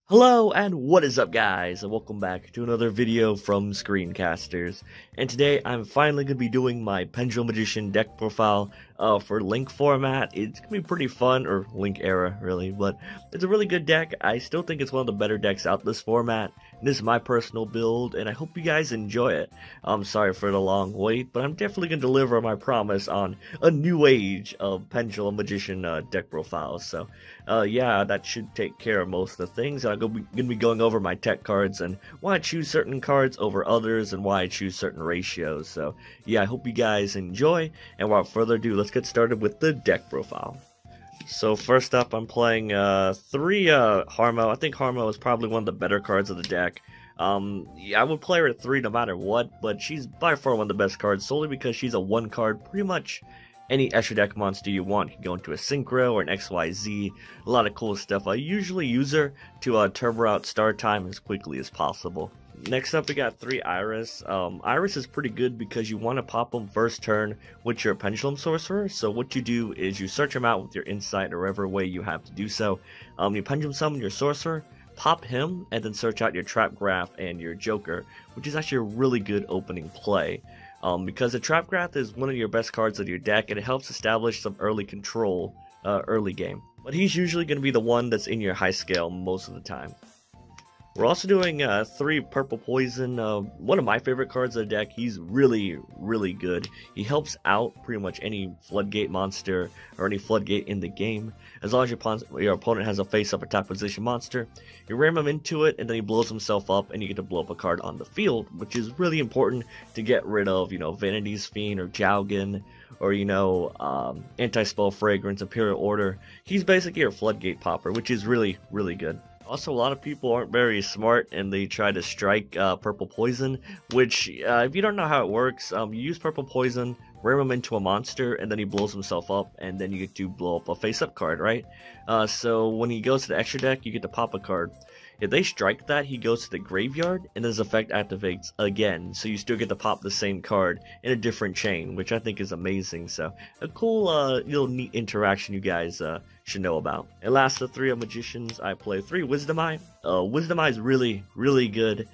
Hello and what is up guys, and welcome back to another video from Screencasters. And today I'm finally going to be doing my Pendulum Magician deck profile for Link format. It's going to be pretty fun, or Link era really, but it's a really good deck. I still think it's one of the better decks out this format. This is my personal build and I hope you guys enjoy it. I'm sorry for the long wait, but I'm definitely going to deliver my promise on a new age of Pendulum Magician deck profiles. So yeah, that should take care of most of the things. I'm going to be going over my tech cards and why I choose certain cards over others and why I choose certain ratios. So yeah, I hope you guys enjoy, and without further ado, let's get started with the deck profile. So first up, I'm playing 3 Harmo. I think Harmo is probably one of the better cards of the deck. Yeah, I would play her at 3 no matter what, but she's by far one of the best cards solely because she's a 1 card. Pretty much any extra deck monster you want. You can go into a Synchro or an XYZ. A lot of cool stuff. I usually use her to turbo out start time as quickly as possible. Next up, we got 3 Iris. Iris is pretty good because you want to pop them first turn with your Pendulum Sorcerer. So what you do is you search them out with your Insight or whatever way you have to do so. You Pendulum Summon your Sorcerer, pop him, and then search out your Trap Graph and your Joker, which is actually a really good opening play. Because the Trap Graph is one of your best cards of your deck, and it helps establish some early control early game. But he's usually going to be the one that's in your high scale most of the time. We're also doing 3 Purple Poison, one of my favorite cards of the deck. He's really good. He helps out pretty much any Floodgate monster or any Floodgate in the game. As long as your opponent has a face-up attack position monster, you ram him into it and then he blows himself up and you get to blow up a card on the field, which is really important to get rid of, Vanity's Fiend or Jowgen or, Anti-Spell Fragrance, Imperial Order. He's basically your Floodgate popper, which is really good. Also, a lot of people aren't very smart and they try to strike Purple Poison, which, if you don't know how it works, you use Purple Poison, ram him into a monster, and then he blows himself up, and then you get to blow up a face-up card, right? So when he goes to the extra deck, you get to pop a card. If they strike that, he goes to the graveyard, and his effect activates again, so you still get to pop the same card in a different chain, which I think is amazing. So a cool, little neat interaction you guys should know about. And last of the 3 Magicians, I play 3 Wisdom Eye. Wisdom Eye is really good.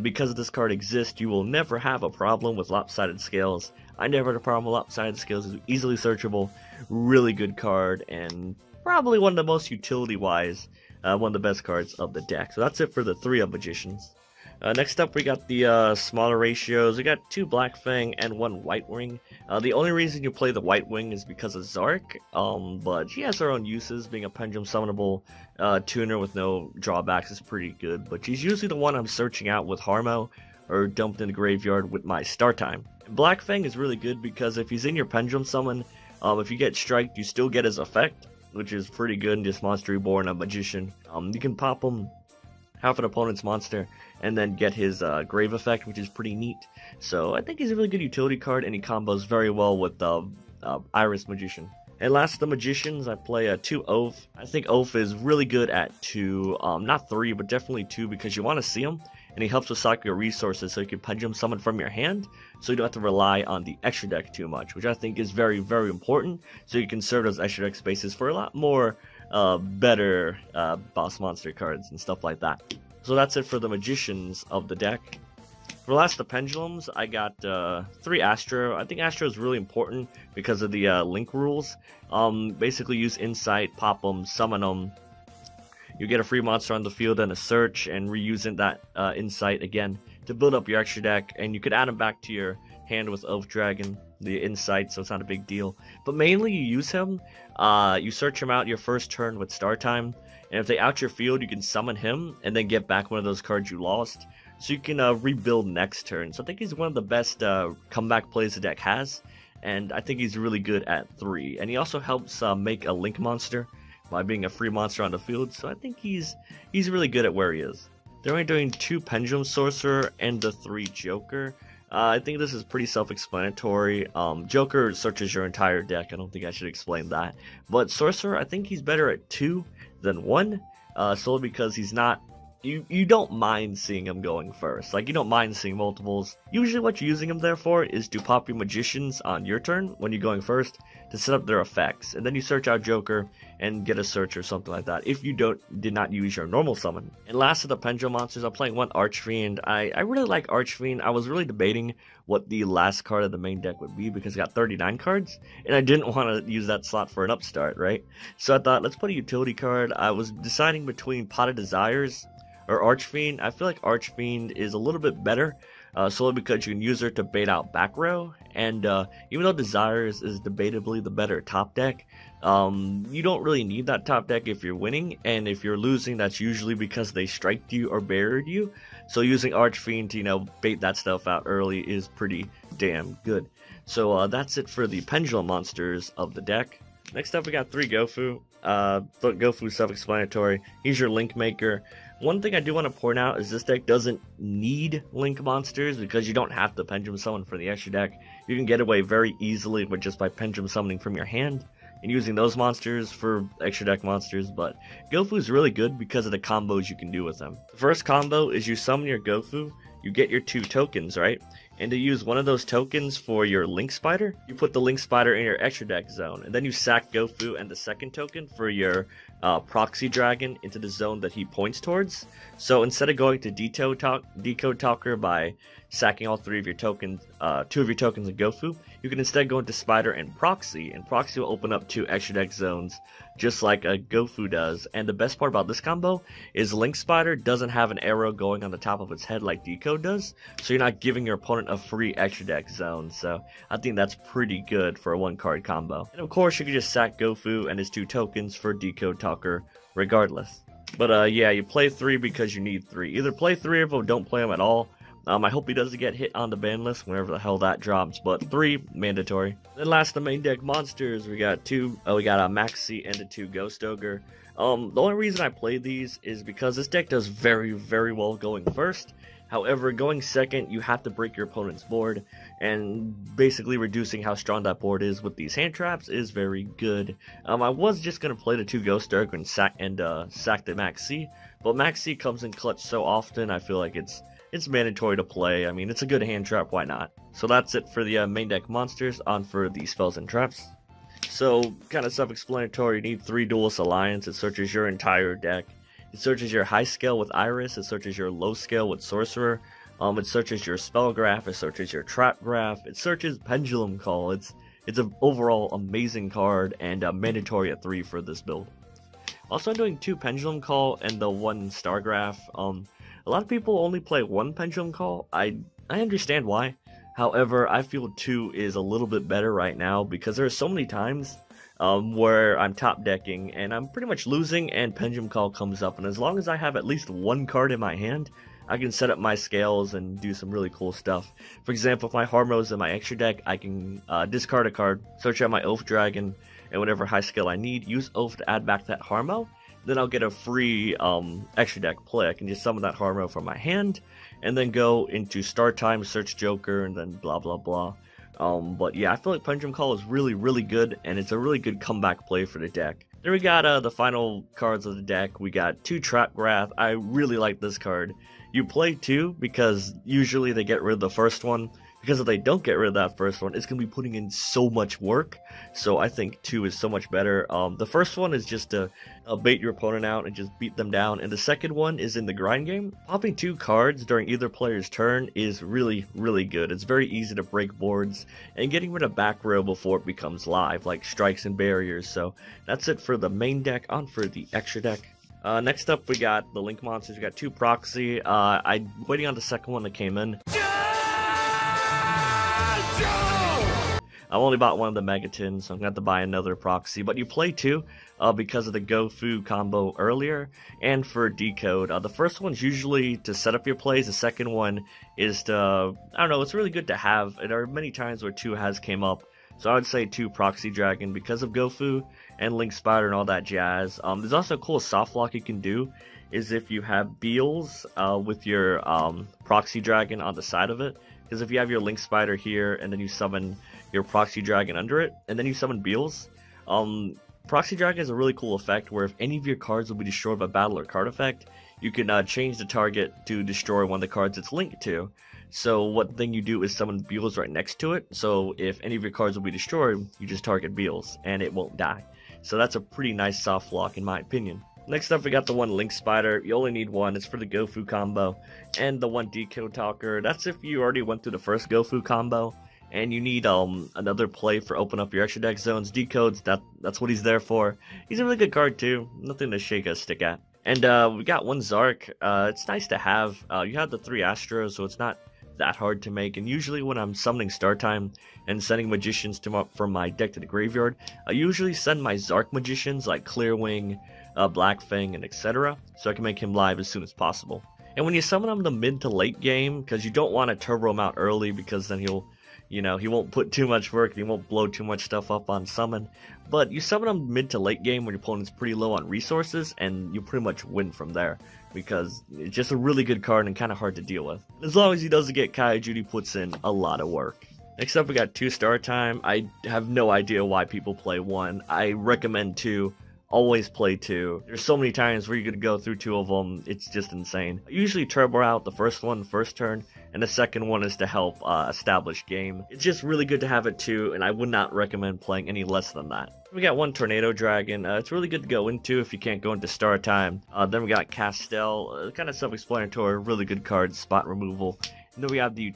Because this card exists, you will never have a problem with lopsided scales. I never had a problem with lopsided scales. It's easily searchable, really good card, and probably one of the most utility-wise, one of the best cards of the deck. So that's it for the 3 Magicians. Next up, we got the smaller ratios. We got 2 Black Fang and 1 White Wing. The only reason you play the White Wing is because of Zark, but she has her own uses. Being a Pendulum Summonable tuner with no drawbacks is pretty good, but she's usually the one I'm searching out with Harmo or dumped in the graveyard with my start time. Black Fang is really good because if he's in your Pendulum Summon, if you get striked, you still get his effect, which is pretty good in just Monster Reborn, a Magician. You can pop him half an opponent's monster and then get his grave effect, which is pretty neat. So I think he's a really good utility card, and he combos very well with Iris Magician. And last of the Magicians, I play 2 Oath. I think Oath is really good at 2, not 3, but definitely 2, because you want to see him, and he helps with stock your resources so you can Pendulum Summon from your hand, so you don't have to rely on the extra deck too much, which I think is very important, so you can serve those extra deck spaces for a lot more better boss monster cards and stuff like that. So that's it for the Magicians of the deck. For the last of the Pendulums, I got 3 Astro. I think Astro is really important because of the Link rules. Basically use Insight, pop them, summon them. You get a free monster on the field and a search, and reusing that Insight again to build up your extra deck, and you could add them back to your hand with Allure of Dragon, the Insight, so it's not a big deal. But mainly you use him, you search him out your first turn with Star Time, and if they out your field, you can summon him and then get back one of those cards you lost, so you can rebuild next turn. So I think he's one of the best comeback plays the deck has, and I think he's really good at 3. And he also helps make a Link monster by being a free monster on the field, so I think he's really good at where he is. They're only doing 2 Pendulum Sorcerer and the 3 Joker. I think this is pretty self-explanatory. Joker searches your entire deck. I don't think I should explain that. But Sorcerer, I think he's better at 2 than 1, solely because he's not... You don't mind seeing him going first. Like, you don't mind seeing multiples. Usually what you're using him there for is to pop your Magicians on your turn when you're going first, to set up their effects, and then you search out Joker and get a search or something like that if you did not use your normal summon. And last of the Pendulum monsters, I'm playing one Archfiend. I really like Archfiend. I was really debating what the last card of the main deck would be because it got 39 cards, and I didn't want to use that slot for an upstart, right? So I thought, let's put a utility card. I was deciding between Pot of Desires or Archfiend. I feel like Archfiend is a little bit better, solely because you can use her to bait out back row, and even though Desires is debatably the better top deck, you don't really need that top deck if you're winning, and if you're losing, that's usually because they striked you or buried you. So using Archfiend to, you know, bait that stuff out early is pretty damn good. So that's it for the Pendulum monsters of the deck. Next up, we got 3 Gofu. Gofu self-explanatory. He's your link maker. One thing I do want to point out is this deck doesn't need link monsters because you don't have to Pendulum summon for the extra deck. You can get away very easily with just by Pendulum summoning from your hand and using those monsters for extra deck monsters, but Gofu is really good because of the combos you can do with them. The first combo is you summon your Gofu, you get your 2 tokens, right? And to use one of those tokens for your Link Spider, you put the Link Spider in your extra deck zone, and then you sack Gofu and the second token for your Proxy Dragon into the zone that he points towards. So instead of going to Decode Talker by sacking all 3 of your tokens, 2 of your tokens in Gofu, you can instead go into Spider and Proxy will open up 2 extra deck zones, just like a Gofu does. And the best part about this combo is Link Spider doesn't have an arrow going on the top of its head like Decode does, so you're not giving your opponent a free extra deck zone. So I think that's pretty good for a 1-card combo. And of course, you can just sack Gofu and his 2 tokens for Decode Talker regardless. But yeah, you play 3 because you need 3. Either play 3 of them or don't play them at all. I hope he doesn't get hit on the ban list whenever the hell that drops, but 3 mandatory. Then last, the main deck monsters, we got a Maxi and a 2 Ghost Ogre. The only reason I play these is because this deck does very, very well going first. However, going second, you have to break your opponent's board, and basically reducing how strong that board is with these hand traps is very good. I was just going to play the 2 Ghost Ogre and sack the Maxi, but Maxi comes in clutch so often, I feel like it's mandatory to play. I mean, it's a good hand trap, why not? So that's it for the main deck monsters. On for the spells and traps. So, kind of self-explanatory, you need 3 Duelist Alliance. It searches your entire deck. It searches your high scale with Iris. It searches your low scale with Sorcerer. It searches your spell graph. It searches your trap graph. It searches Pendulum Call. It's an overall amazing card and mandatory at 3 for this build. Also, I'm doing 2 Pendulum Call and the 1 Star Graph. A lot of people only play 1 Pendulum Call. I understand why. However, I feel 2 is a little bit better right now because there are so many times where I'm top decking and I'm pretty much losing and Pendulum Call comes up, and as long as I have at least 1 card in my hand, I can set up my scales and do some really cool stuff. For example, if my Harmow's in my extra deck, I can discard a card, search out my Oath Dragon, and whatever high skill I need, use Oath to add back that Harmow. Then I'll get a free extra deck play. I can just summon that Harmow from my hand, and then go into start time, search Joker, and then blah blah blah. But yeah, I feel like Pendulum Call is really, really good, and it's a really good comeback play for the deck. Then we got the final cards of the deck. We got 2 Trap Graph. I really like this card. You play 2 because usually they get rid of the first one. Because if they don't get rid of that first one, it's going to be putting in so much work. So I think 2 is so much better. The first one is just to bait your opponent out and just beat them down. And the second one is in the grind game. Popping 2 cards during either player's turn is really, really good. It's very easy to break boards and getting rid of back row before it becomes live, like strikes and barriers. So that's it for the main deck. On for the extra deck. Next up, we got the Link monsters. We got 2 Proxy. I'm waiting on the second one that came in. I only bought one of the Megatons, so I'm going to have to buy another Proxy. But you play 2 because of the Gofu combo earlier, and for Decode. The first one's usually to set up your plays. The second one is to, I don't know, it's really good to have. There are many times where 2 has came up. So I would say 2 Proxy Dragon because of Gofu and Link Spider and all that jazz. There's also a cool soft lock you can do, is if you have Beals with your Proxy Dragon on the side of it. Because if you have your Link Spider here, and then you summon your Proxy Dragon under it, and then you summon Beals, Proxy Dragon has a really cool effect where if any of your cards will be destroyed by battle or card effect, you can change the target to destroy one of the cards it's linked to. So one thing you do is summon Beals right next to it, so if any of your cards will be destroyed, you just target Beals, and it won't die. So that's a pretty nice soft lock in my opinion. Next up, we got the one Link Spider. You only need one. It's for the Gofu combo. And the one Decode Talker. That's if you already went through the first Gofu combo. And you need another play for open up your extra deck zones. Decodes, that's what he's there for. He's a really good card too. Nothing to shake a stick at. And we got one Zark. It's nice to have. You have the 3 Astros, so it's not that hard to make. And usually when I'm summoning Star Time and sending Magicians from my deck to the graveyard, I usually send my Zark Magicians like Clearwing, Blackfang, and etc. so I can make him live as soon as possible. And when you summon him the mid to late game, because you don't want to turbo him out early, because then he'll, you know, he won't put too much work and he won't blow too much stuff up on summon. But you summon him mid to late game when your opponent's pretty low on resources, and you pretty much win from there, because it's just a really good card and kind of hard to deal with. As long as he doesn't get Kaiju, he puts in a lot of work. Next up, we got 2 Star Time. I have no idea why people play 1. I recommend 2. Always play 2. There's so many times where you're going to go through 2 of them, it's just insane. I usually turbo out the first one first turn, and the second one is to help establish game. It's just really good to have it 2, and I would not recommend playing any less than that. We got one Tornado Dragon. It's really good to go into if you can't go into Star Time. Then we got Castel, kind of self-explanatory, really good card, spot removal. And then we have the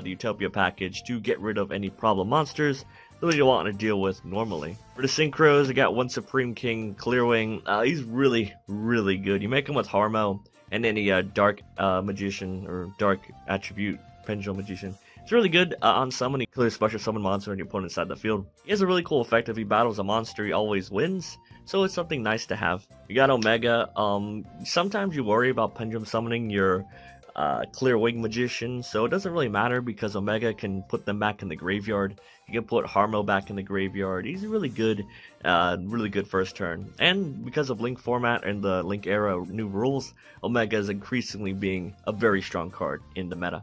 Utopia package to get rid of any problem monsters that you want to deal with normally. For the Synchros, I got one Supreme King Clearwing. He's really, really good. You make him with Harmo and any Dark Magician or Dark Attribute Pendulum Magician. It's really good on summon. He clears special summon monster on your opponent's side of the field. He has a really cool effect. If he battles a monster, he always wins. So it's something nice to have. You got Omega. Sometimes you worry about pendulum summoning your Clearwing Magician, so it doesn't really matter because Omega can put them back in the graveyard. You can put Harmo back in the graveyard. He's really good first turn. And because of Link format and the Link era new rules, Omega is increasingly being a very strong card in the meta.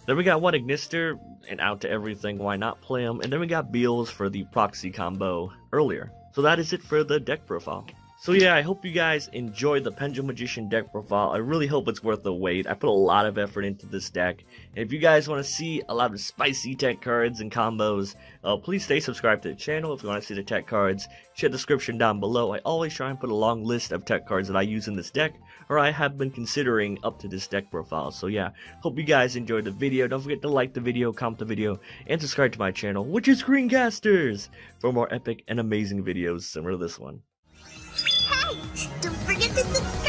Then we got one Ignister, and out to everything, why not play him? And then we got Beals for the proxy combo earlier. So that is it for the deck profile. So yeah, I hope you guys enjoyed the Pendulum Magician deck profile. I really hope it's worth the wait. I put a lot of effort into this deck. And if you guys want to see a lot of spicy tech cards and combos, please stay subscribed to the channel. If you want to see the tech cards, check the description down below. I always try and put a long list of tech cards that I use in this deck, or I have been considering up to this deck profile. So yeah, hope you guys enjoyed the video. Don't forget to like the video, comment the video, and subscribe to my channel, which is SCREENCASTERS, for more epic and amazing videos similar to this one. Hey, don't forget to subscribe!